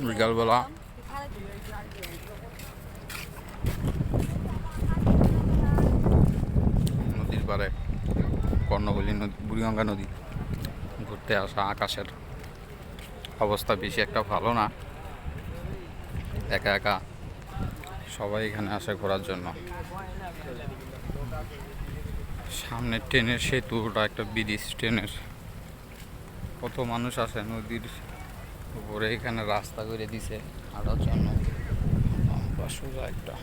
বিকালবেলা নদীর পাড়ে কর্ণবলী নদী, বুড়িগঙ্গা নদী ঘুরতে আসা। আকাশের অবস্থা বেশি একটা ভালো না, একা একা সবাই এখানে আসে ঘোরার জন্য। সামনে ট্রেনের সেতুটা একটা ব্রিজ, ট্রেনের কত মানুষ আসে নদীর উপরে। এখানে রাস্তা করে দিছে হাঁটার জন্য, সোজা একটা।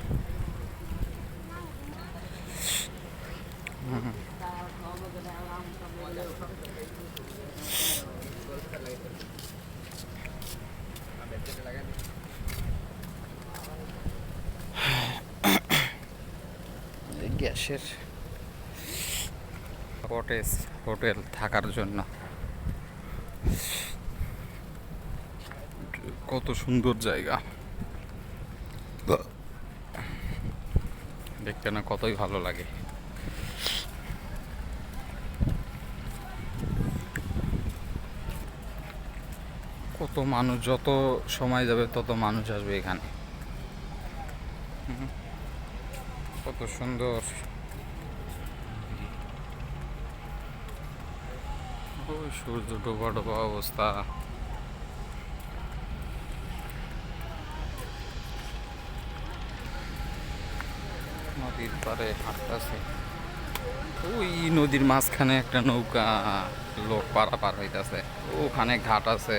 গ্যাসের কটেজ, হোটেল থাকার জন্য কত সুন্দর জায়গা, দেখতে না কতই ভালো লাগে। কত মানুষ, যত সময় যাবে তত মানুষ আসবে এখানে। কত সুন্দর, ওই সূর্য ডোবা ডোবা অবস্থা। নদীর পাড়ে হাঁটতেছে, ওই নদীর মাঝখানে একটা নৌকা, লোক পারাপার হইতাছে। ওখানে ঘাট আছে,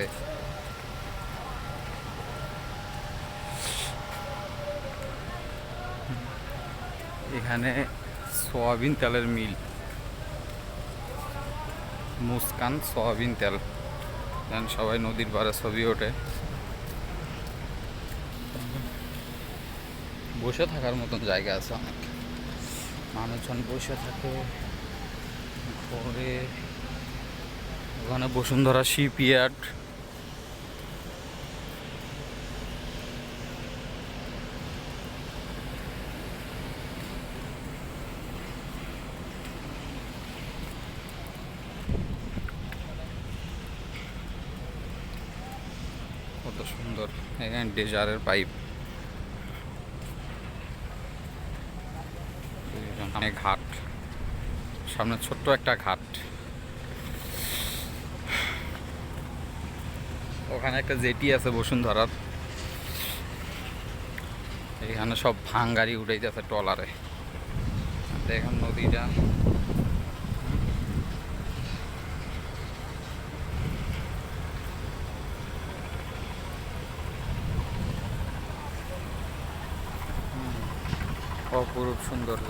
এখানে সয়াবিন তেলের মিল, মুস্কান সয়াবিন তেল। সবাই নদীর পাড়ে ছবি ওঠে, বসে থাকার মতন জায়গা আছে অনেক, মানুষজন বসে থাকে ঘরে। ওখানে বসুন্ধরা শিপইয়ার্ড, কত সুন্দর। এখানে ডেজারের পাইপ, ঘাট, সামনে ছোট্ট একটা ঘাট। ওখানে একটা জেটি আছে বসুন্ধরার, এখানে সব ভাঙ্গারি উঠাইতেছে ট্রলারে। দেখেন নদীটা, অপরূপ সৌন্দর্য।